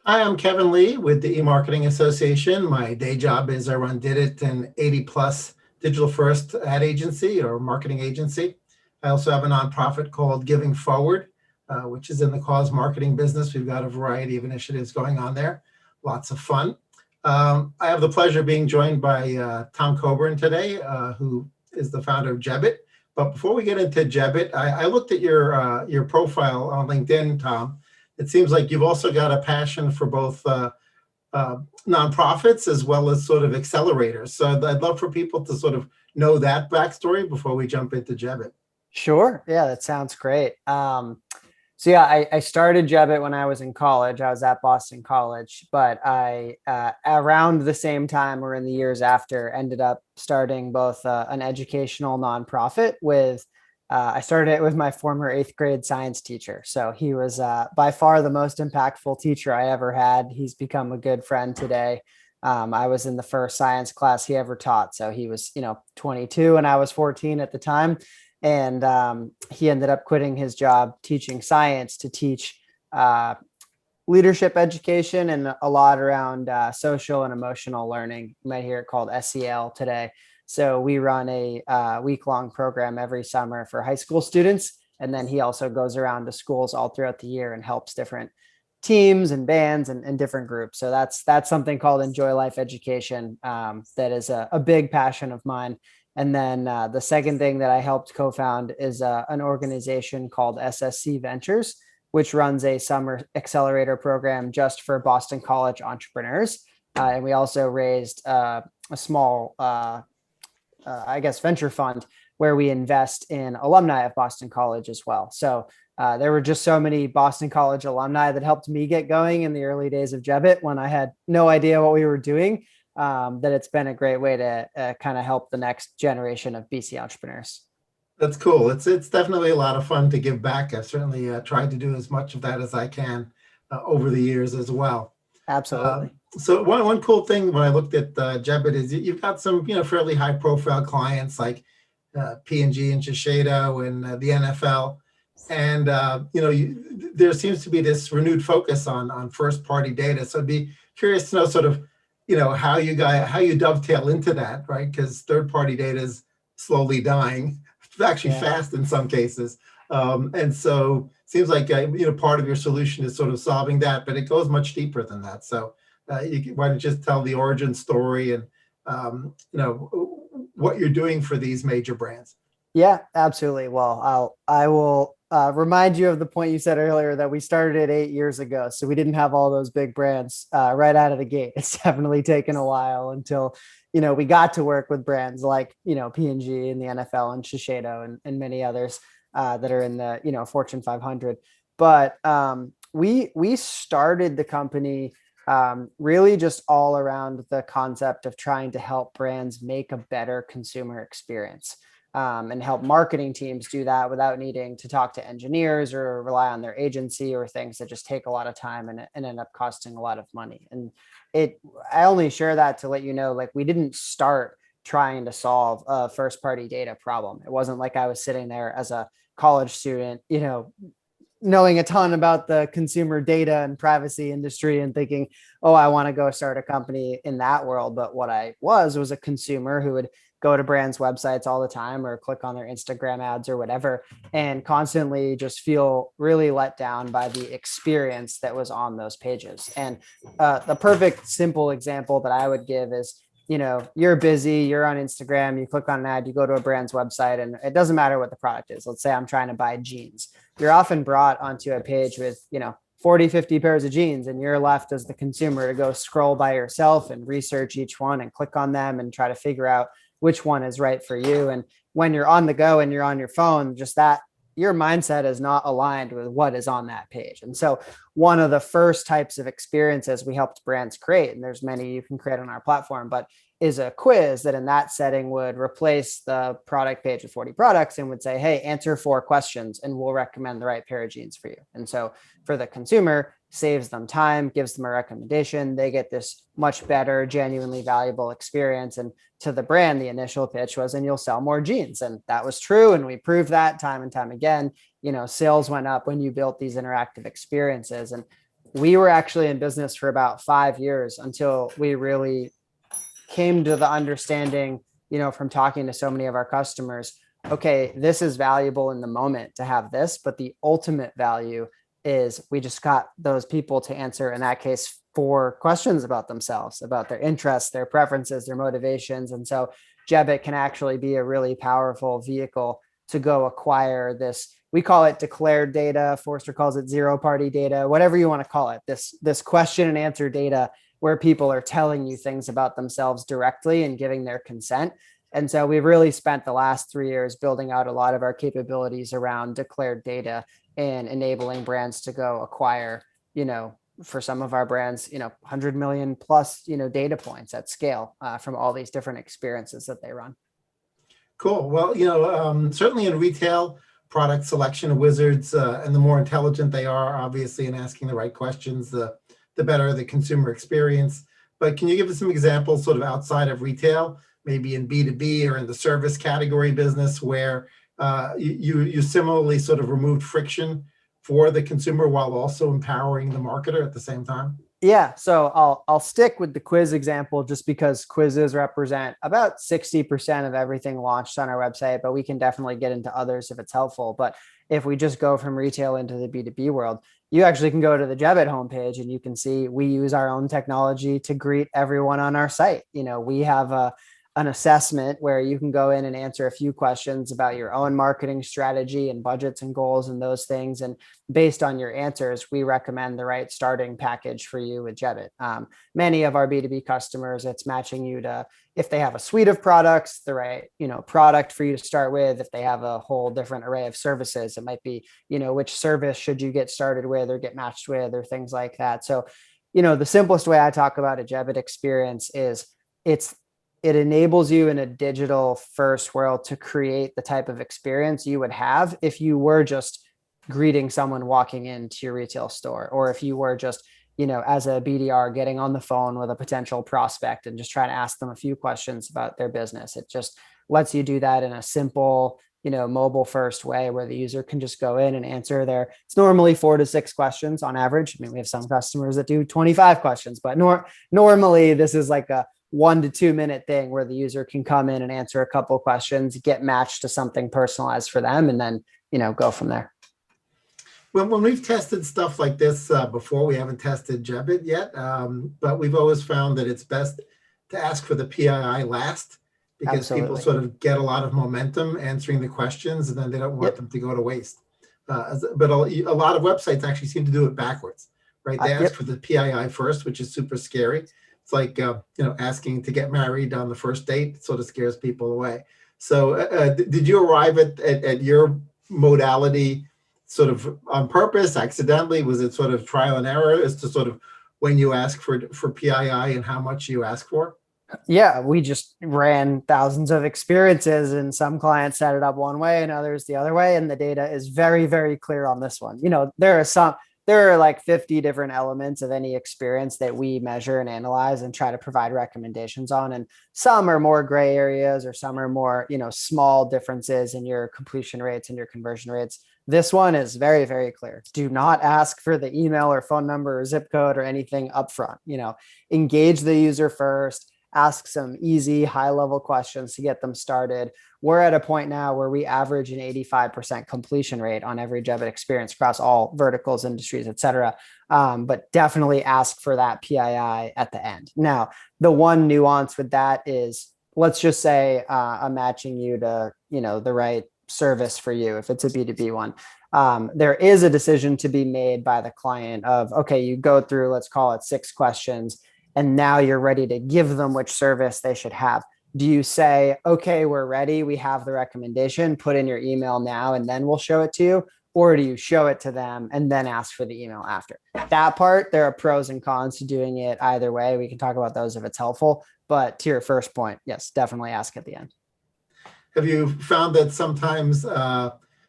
Hi, I'm Kevin Lee with the eMarketing Association. My day job is I run Did an 80 plus digital first ad agency or marketing agency. I also have a nonprofit called Giving Forward, which is in the cause marketing business. We've got a variety of initiatives going on there. Lots of fun. I have the pleasure of being joined by Tom Coburn today, who is the founder of Jebbit. But before we get into Jebbit, I looked at your profile on LinkedIn, Tom. It seems like you've also got a passion for both nonprofits as well as sort of accelerators. So I'd love for people to sort of know that backstory before we jump into Jebbit. Sure. Yeah, that sounds great. So I started Jebbit when I was in college. I was at Boston College, but I around the same time or in the years after ended up starting both an educational nonprofit with. I started it with my former eighth grade science teacher. So he was by far the most impactful teacher I ever had. He's become a good friend today. I was in the first science class he ever taught. So he was, 22 and I was 14 at the time. And he ended up quitting his job teaching science to teach leadership education and a lot around social and emotional learning. You might hear it called SEL today. So we run a week-long program every summer for high school students. And then he also goes around to schools all throughout the year and helps different teams and bands and different groups. So that's something called Enjoy Life Education. That is a big passion of mine. And then the second thing that I helped co-found is an organization called SSC Ventures, which runs a summer accelerator program just for Boston College entrepreneurs. And we also raised a small, venture fund where we invest in alumni of Boston College as well. So there were just so many Boston College alumni that helped me get going in the early days of Jebbit when I had no idea what we were doing. That it's been a great way to kind of help the next generation of BC entrepreneurs. That's cool. It's definitely a lot of fun to give back. I've certainly tried to do as much of that as I can over the years as well. Absolutely. So one cool thing when I looked at Jebbit is you've got some fairly high profile clients like P&G and Shiseido and the NFL, and there seems to be this renewed focus on first party data. So I'd be curious to know sort of how you dovetail into that, right? Because third party data is slowly dying, actually Yeah. fast in some cases, and so seems like part of your solution is sort of solving that, but it goes much deeper than that. So why don't you just tell the origin story and what you're doing for these major brands? Yeah, absolutely. Well, I will remind you of the point you said earlier that we started it 8 years ago. So we didn't have all those big brands right out of the gate. It's definitely taken a while until, we got to work with brands like, P&G and the NFL and Shiseido and many others that are in the, Fortune 500. But we started the company really just all around the concept of trying to help brands make a better consumer experience. And help marketing teams do that without needing to talk to engineers or rely on their agency or things that just take a lot of time and end up costing a lot of money. And I only share that to let you know, like, we didn't start trying to solve a first party data problem. It wasn't like I was sitting there as a college student, knowing a ton about the consumer data and privacy industry and thinking, oh, I want to go start a company in that world. But what I was a consumer who would go to brands' websites all the time or click on their Instagram ads or whatever, and constantly just feel really let down by the experience that was on those pages. And the perfect simple example that I would give is, you're busy, you're on Instagram, you click on an ad, you go to a brand's website, and it doesn't matter what the product is. Let's say I'm trying to buy jeans. You're often brought onto a page with, 40, 50 pairs of jeans, and you're left as the consumer to go scroll by yourself and research each one and click on them and try to figure out which one is right for you. And when you're on the go and you're on your phone, just that your mindset is not aligned with what is on that page. And so one of the first types of experiences we helped brands create, and there's many you can create on our platform, but is a quiz that in that setting would replace the product page with 40 products and would say, hey, answer 4 questions and we'll recommend the right pair of jeans for you. And so for the consumer, saves them time, gives them a recommendation. They get this much better, genuinely valuable experience. And to the brand, the initial pitch was, and you'll sell more jeans. And that was true. And we proved that time and time again. Sales went up when you built these interactive experiences. And we were actually in business for about 5 years until we really came to the understanding, from talking to so many of our customers, okay, this is valuable in the moment to have this, but the ultimate value is we just got those people to answer, in that case, 4 questions about themselves, about their interests, their preferences, their motivations. And so Jebbit can actually be a really powerful vehicle to go acquire this. We call it declared data. Forrester calls it zero party data, whatever you want to call it. This question and answer data where people are telling you things about themselves directly and giving their consent. And so we've really spent the last 3 years building out a lot of our capabilities around declared data and enabling brands to go acquire, for some of our brands, 100 million plus, data points at scale from all these different experiences that they run. Cool. Well, certainly in retail, product selection wizards, and the more intelligent they are, obviously, in asking the right questions, the better the consumer experience. But can you give us some examples sort of outside of retail, maybe in B2B or in the service category business, where you similarly sort of removed friction for the consumer while also empowering the marketer at the same time? Yeah, so I'll stick with the quiz example just because quizzes represent about 60% of everything launched on our website, but we can definitely get into others if it's helpful. But if we just go from retail into the B2B world, you actually can go to the Jebbit homepage and you can see we use our own technology to greet everyone on our site. We have an assessment where you can go in and answer a few questions about your own marketing strategy and budgets and goals and those things. And based on your answers, we recommend the right starting package for you with Jebbit. Many of our B2B customers, it's matching you to, if they have a suite of products, the right, product for you to start with. If they have a whole different array of services, it might be, which service should you get started with or get matched with or things like that. So, the simplest way I talk about a Jebbit experience is it enables you in a digital first world to create the type of experience you would have if you were just greeting someone walking into your retail store, or if you were just, as a BDR getting on the phone with a potential prospect and just trying to ask them a few questions about their business. It just lets you do that in a simple, mobile first way where the user can just go in and answer it's normally 4 to 6 questions on average. I mean, we have some customers that do 25 questions, but normally this is like a 1 to 2 minute thing where the user can come in and answer a couple of questions, get matched to something personalized for them, and then, go from there. When we've tested stuff like this before, we haven't tested Jebbit yet, but we've always found that it's best to ask for the PII last, because Absolutely. people sort of get a lot of momentum answering the questions, and then they don't want them to go to waste. But a lot of websites actually seem to do it backwards, right? They ask for the PII first, which is super scary. It's like, asking to get married on the first date. It sort of scares people away. So did you arrive at your modality sort of on purpose, accidentally? Was it sort of trial and error as to sort of when you ask for PII and how much you ask for? Yeah, we just ran thousands of experiences, and some clients set it up one way and others the other way. And the data is very, very clear on this one. There are like 50 different elements of any experience that we measure and analyze and try to provide recommendations on. And some are more gray areas, or some are more, small differences in your completion rates and your conversion rates. This one is very, very clear. Do not ask for the email or phone number or zip code or anything upfront. Engage the user first. Ask some easy high-level questions to get them started. We're at a point now where we average an 85% completion rate on every Jebbit experience across all verticals, industries, et cetera. But definitely ask for that PII at the end. Now, the one nuance with that is, let's just say I'm matching you to, the right service for you, if it's a B2B one. There is a decision to be made by the client of, okay, you go through, let's call it 6 questions, and now you're ready to give them which service they should have. Do you say, okay, we're ready, we have the recommendation, put in your email now, and then we'll show it to you? Or do you show it to them and then ask for the email after? That part, there are pros and cons to doing it either way. We can talk about those if it's helpful. But to your first point, yes, definitely ask at the end. Have you found that sometimes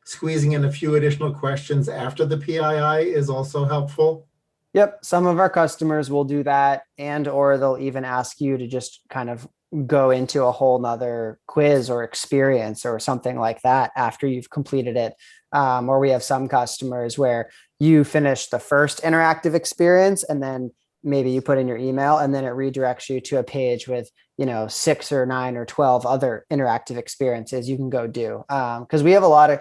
squeezing in a few additional questions after the PII is also helpful? Yep. Some of our customers will do that, or they'll even ask you to just kind of go into a whole nother quiz or experience or something like that after you've completed it. Or we have some customers where, you finish the first interactive experience, and then maybe you put in your email, and then it redirects you to a page with, 6 or 9 or 12 other interactive experiences you can go do. Because we have a lot of,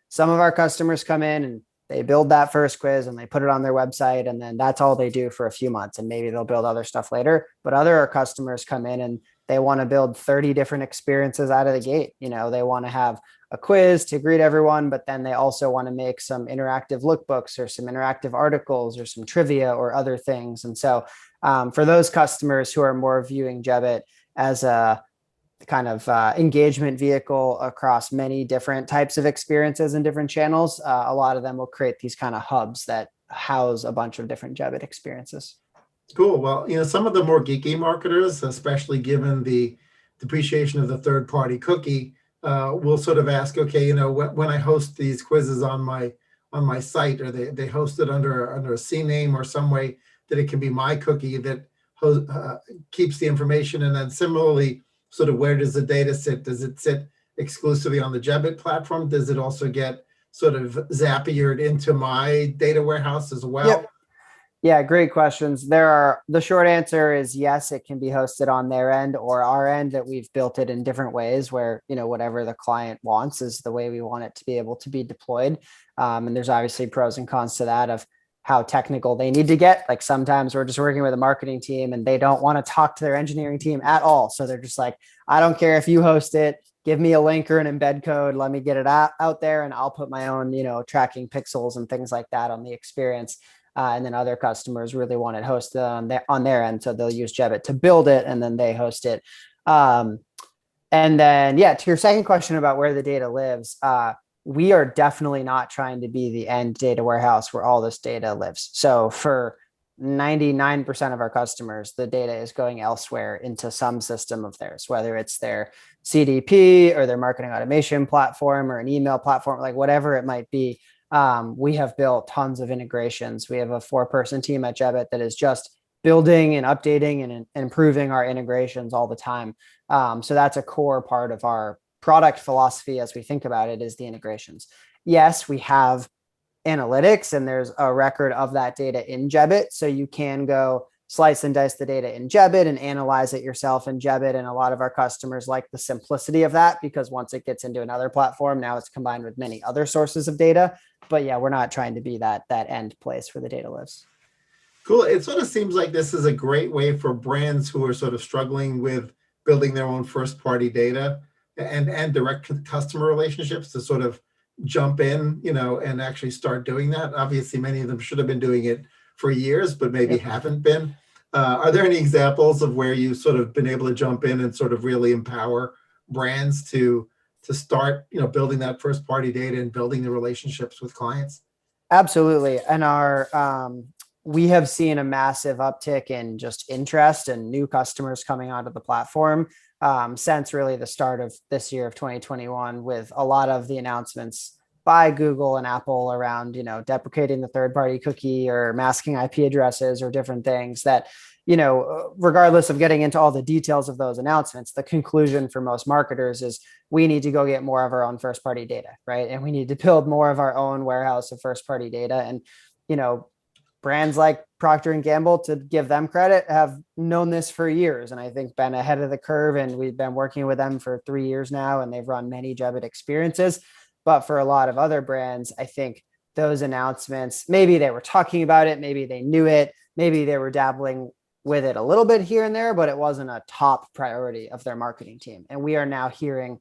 some of our customers come in and they build that first quiz and they put it on their website, and then that's all they do for a few months, and maybe they'll build other stuff later. But other customers come in and they want to build 30 different experiences out of the gate. They want to have a quiz to greet everyone, but then they also want to make some interactive lookbooks or some interactive articles or some trivia or other things. And so for those customers who are more viewing Jebbit as a kind of engagement vehicle across many different types of experiences and different channels, a lot of them will create these kind of hubs that house a bunch of different Jebbit experiences. Cool. Well, some of the more geeky marketers, especially given the depreciation of the third-party cookie, will sort of ask, okay, when I host these quizzes on my site, or they host it under a C name or some way that it can be my cookie that keeps the information. And then similarly, sort of, where does the data sit? Does it sit exclusively on the Jebbit platform? Does it also get sort of Zapiered into my data warehouse as well? Yep. Yeah, great questions. The short answer is yes, it can be hosted on their end or our end, that we've built it in different ways where, whatever the client wants is the way we want it to be able to be deployed. And there's obviously pros and cons to that of how technical they need to get. Like sometimes we're just working with a marketing team and they don't want to talk to their engineering team at all. So they're just like, I don't care if you host it, give me a link or an embed code, let me get it out there, and I'll put my own, tracking pixels and things like that on the experience. And then other customers really want it hosted on their end. So they'll use Jebbit to build it and then they host it. And then, to your second question about where the data lives, we are definitely not trying to be the end data warehouse where all this data lives. So for 99% of our customers, the data is going elsewhere into some system of theirs, whether it's their CDP or their marketing automation platform or an email platform, like whatever it might be. We have built tons of integrations. We have a 4-person team at Jebbit that is just building and updating and improving our integrations all the time. So that's a core part of our product philosophy as we think about it, is the integrations. Yes, we have analytics and there's a record of that data in Jebbit. So you can go slice and dice the data in Jebbit and analyze it yourself in Jebbit. And a lot of our customers like the simplicity of that, because once it gets into another platform, now it's combined with many other sources of data. But yeah, we're not trying to be that end place where the data lives. Cool. It sort of seems like this is a great way for brands who are sort of struggling with building their own first-party data and direct customer relationships to sort of jump in, and actually start doing that. Obviously, many of them should have been doing it for years, but maybe haven't been. Are there any examples of where you've sort of been able to jump in and sort of really empower brands to start, building that first-party data and building the relationships with clients? Absolutely. And we have seen a massive uptick in just interest and new customers coming onto the platform since really the start of this year of 2021, with a lot of the announcements by Google and Apple around, deprecating the third-party cookie or masking IP addresses or different things that, regardless of getting into all the details of those announcements, the conclusion for most marketers is we need to go get more of our own first-party data, right? And we need to build more of our own warehouse of first-party data. And, brands like Procter & Gamble, to give them credit, have known this for years. And I think been ahead of the curve, and we've been working with them for 3 years now, and they've run many Jebbit experiences. But for a lot of other brands, I think those announcements, maybe they were talking about it, maybe they knew it, maybe they were dabbling with it a little bit here and there, but it wasn't a top priority of their marketing team. And we are now hearing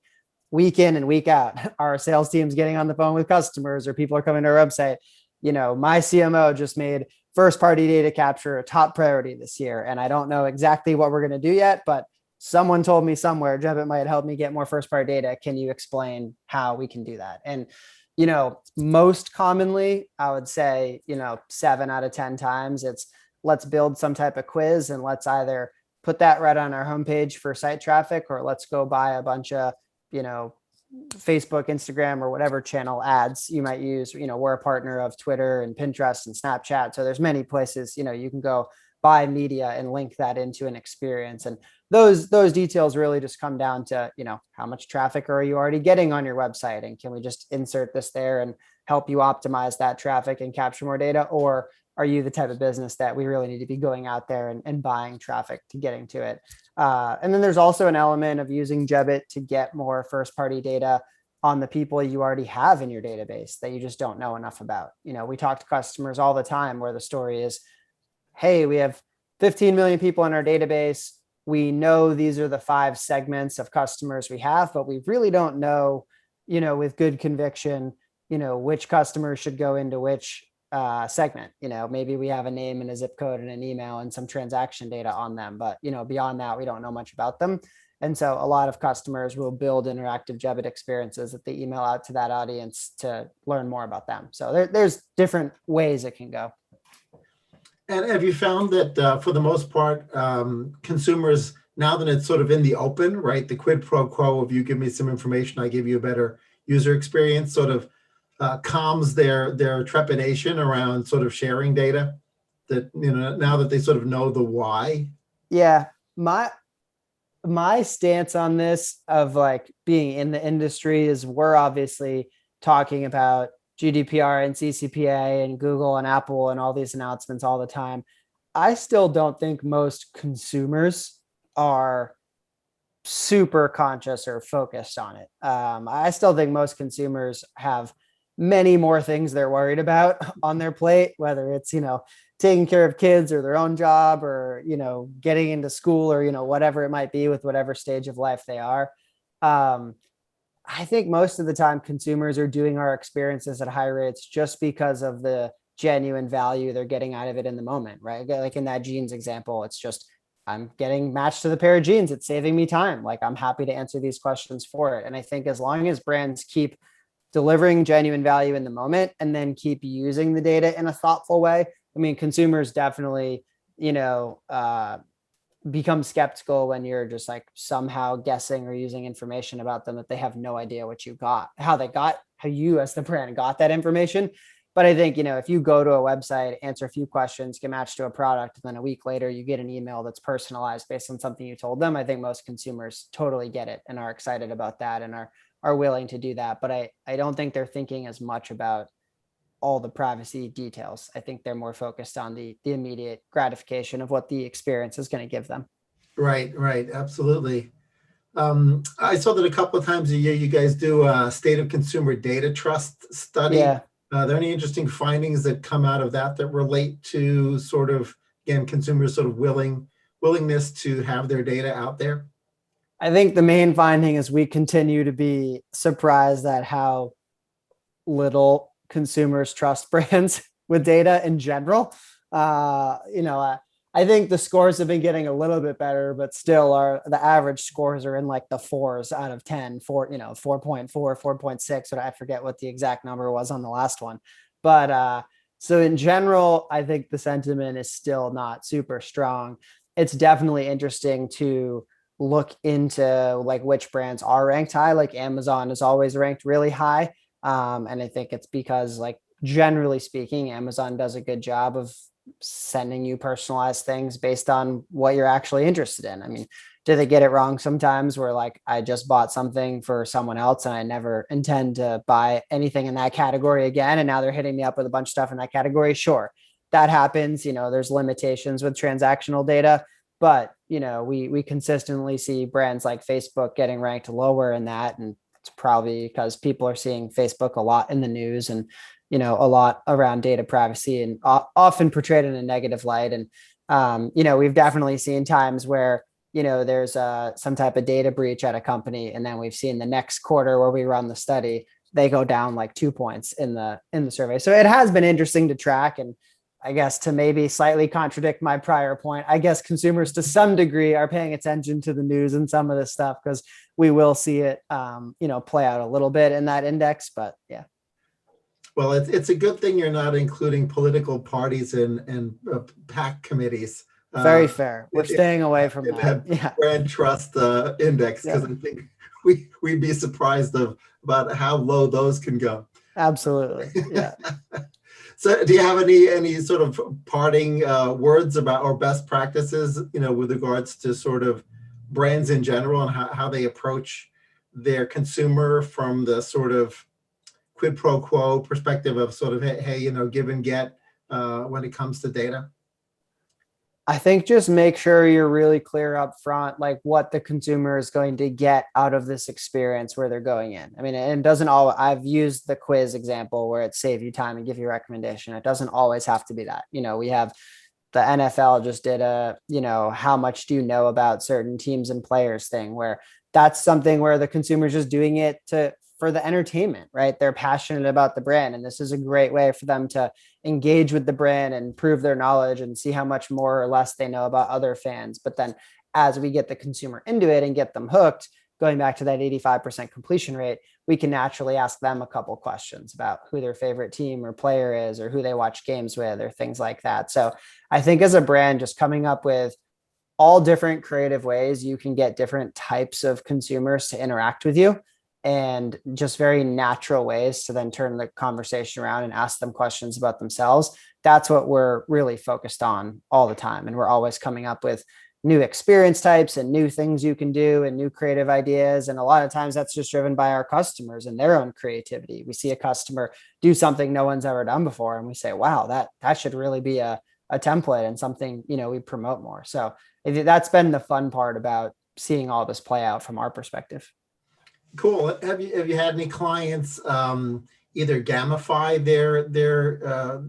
week in and week out, our sales team's getting on the phone with customers, or people are coming to our website. My CMO just made first party data capture a top priority this year. And I don't know exactly what we're going to do yet, but someone told me somewhere, Jebbit might help me get more first party data. Can you explain how we can do that? And, most commonly, I would say, 7 out of 10 times, it's let's build some type of quiz and let's either put that right on our homepage for site traffic, or let's go buy a bunch of, Facebook, Instagram, or whatever channel ads you might use. We're a partner of Twitter and Pinterest and Snapchat. So there's many places, you can go buy media and link that into an experience. And those details really just come down to, how much traffic are you already getting on your website? And can we just insert this there? And help you optimize that traffic and capture more data? Or are you the type of business that we really need to be going out there and buying traffic to getting to it? And then there's also an element of using Jebbit to get more first party data on the people you already have in your database that you just don't know enough about. We talk to customers all the time where the story is, hey, we have 15 million people in our database. We know these are the 5 segments of customers we have, but we really don't know, with good conviction, which customers should go into which segment. Maybe we have a name and a zip code and an email and some transaction data on them, but beyond that, we don't know much about them. And so a lot of customers will build interactive Jebbit experiences that they email out to that audience to learn more about them. So there's different ways it can go. And have you found that for the most part, consumers, now that it's sort of in the open, right, the quid pro quo of you give me some information, I give you a better user experience, sort of calms their trepidation around sort of sharing data, that, now that they sort of know the why? Yeah. My stance on this of like being in the industry is we're obviously talking about GDPR and CCPA and Google and Apple and all these announcements all the time. I still don't think most consumers are super conscious or focused on it. I still think most consumers have many more things they're worried about on their plate, whether it's, taking care of kids or their own job or, getting into school or, whatever it might be with whatever stage of life they are. I think most of the time consumers are doing our experiences at high rates just because of the genuine value they're getting out of it in the moment, right? Like in that jeans example, it's just, I'm getting matched to the pair of jeans. It's saving me time. Like, I'm happy to answer these questions for it. And I think as long as brands keep delivering genuine value in the moment and then keep using the data in a thoughtful way, I mean, consumers definitely, become skeptical when you're just like somehow guessing or using information about them that they have no idea what you got, how you as the brand got that information. But I think, if you go to a website, answer a few questions, get matched to a product, and then a week later you get an email that's personalized based on something you told them, I think most consumers totally get it and are excited about that and are willing to do that. But I don't think they're thinking as much about all the privacy details. I think they're more focused on the immediate gratification of what the experience is going to give them. Right, absolutely. I saw that a couple of times a year you guys do a state of consumer data trust study. Yeah. Are there any interesting findings that come out of that relate to sort of, again, consumers sort of willingness to have their data out there? I think the main finding is we continue to be surprised at how little consumers trust brands with data in general. I think the scores have been getting a little bit better, but still the average scores are in like the 4s out of 10, 4.4, 4.6, but I forget what the exact number was on the last one. But so in general, I think the sentiment is still not super strong. It's definitely interesting to look into like which brands are ranked high. Like Amazon is always ranked really high. And I think it's because, like, generally speaking, Amazon does a good job of sending you personalized things based on what you're actually interested in. I mean, do they get it wrong sometimes where like I just bought something for someone else and I never intend to buy anything in that category again, and now they're hitting me up with a bunch of stuff in that category? Sure, that happens. There's limitations with transactional data, but we consistently see brands like Facebook getting ranked lower in that, and it's probably because people are seeing Facebook a lot in the news and, a lot around data privacy and often portrayed in a negative light. And, we've definitely seen times where, there's some type of data breach at a company. And then we've seen the next quarter where we run the study, they go down like 2 points in the survey. So it has been interesting to track. And I guess to maybe slightly contradict my prior point, I guess consumers to some degree are paying attention to the news and some of this stuff because we will see it, play out a little bit in that index. But yeah. Well, it's a good thing you're not including political parties and PAC committees. Very fair. We're staying away from that. Yeah. Brand trust index, because I think we'd be surprised about how low those can go. Absolutely. Yeah. So do you have any sort of parting words about or best practices, with regards to sort of brands in general and how they approach their consumer from the sort of quid pro quo perspective of sort of, hey, give and get when it comes to data? I think just make sure you're really clear up front, like what the consumer is going to get out of this experience where they're going in. I mean, it doesn't all, I've used the quiz example where it save you time and give you a recommendation. It doesn't always have to be that. We have the NFL just did a, how much do you know about certain teams and players thing, where that's something where the consumer's just doing it for the entertainment, right? They're passionate about the brand. And this is a great way for them to engage with the brand and prove their knowledge and see how much more or less they know about other fans. But then as we get the consumer into it and get them hooked, going back to that 85% completion rate, we can naturally ask them a couple questions about who their favorite team or player is, or who they watch games with, or things like that. So I think as a brand, just coming up with all different creative ways you can get different types of consumers to interact with you, and just very natural ways to then turn the conversation around and ask them questions about themselves. That's what we're really focused on all the time. And we're always coming up with new experience types and new things you can do and new creative ideas. And a lot of times that's just driven by our customers and their own creativity. We see a customer do something no one's ever done before, and we say, wow, that should really be a template and something, we promote more. So that's been the fun part about seeing all this play out from our perspective. Cool. Have you had any clients either gamify their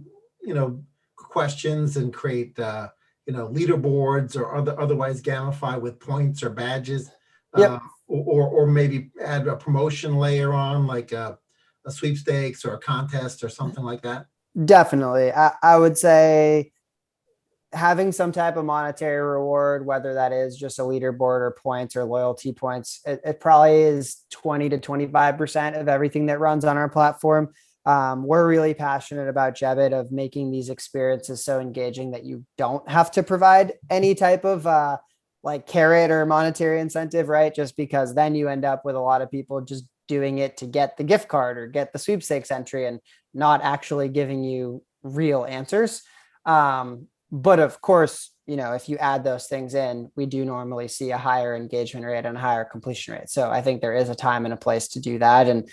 questions and create leaderboards, or otherwise gamify with points or badges, Yep. or maybe add a promotion layer on, like a sweepstakes or a contest or something like that? Definitely. I would say having some type of monetary reward, whether that is just a leaderboard or points or loyalty points, it probably is 20 to 25% of everything that runs on our platform. We're really passionate about Jebbit of making these experiences so engaging that you don't have to provide any type of like carrot or monetary incentive, right? Just because then you end up with a lot of people just doing it to get the gift card or get the sweepstakes entry and not actually giving you real answers. But of course, if you add those things in, we do normally see a higher engagement rate and a higher completion rate. So I think there is a time and a place to do that. And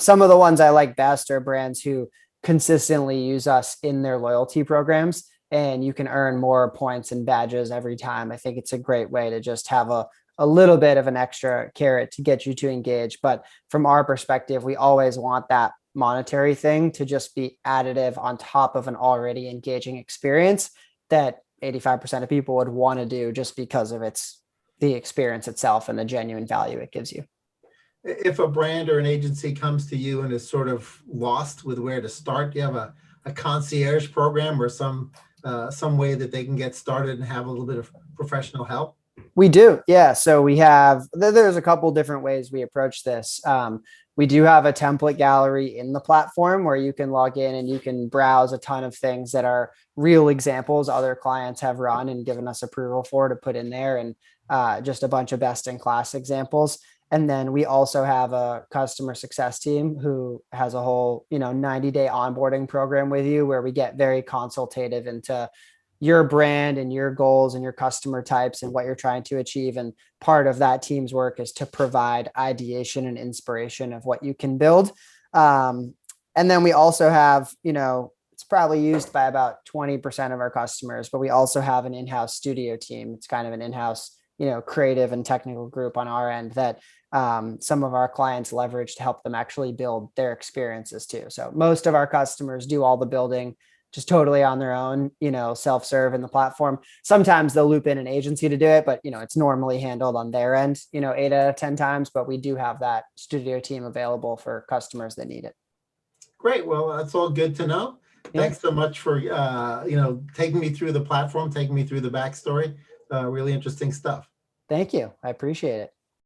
some of the ones I like best are brands who consistently use us in their loyalty programs, and you can earn more points and badges every time. I think it's a great way to just have a little bit of an extra carrot to get you to engage. But from our perspective, we always want that monetary thing to just be additive on top of an already engaging experience that 85% of people would want to do just because of the experience itself and the genuine value it gives you. If a brand or an agency comes to you and is sort of lost with where to start, do you have a concierge program or some way that they can get started and have a little bit of professional help? We do. Yeah. So there's a couple different ways we approach this. We do have a template gallery in the platform where you can log in and you can browse a ton of things that are real examples other clients have run and given us approval for to put in there, and just a bunch of best in class examples. And then we also have a customer success team who has a whole, 90-day onboarding program with you, where we get very consultative into your brand and your goals and your customer types and what you're trying to achieve. And part of that team's work is to provide ideation and inspiration of what you can build. And then we also have, it's probably used by about 20% of our customers, but we also have an in-house studio team. It's kind of an in-house, creative and technical group on our end that some of our clients leverage to help them actually build their experiences too. So most of our customers do all the building just totally on their own, self-serve in the platform. Sometimes they'll loop in an agency to do it, but it's normally handled on their end, 8 out of 10 times, but we do have that studio team available for customers that need it. Great. Well, that's all good to know. Yeah. Thanks so much for, taking me through the platform, taking me through the backstory. Really interesting stuff. Thank you. I appreciate it.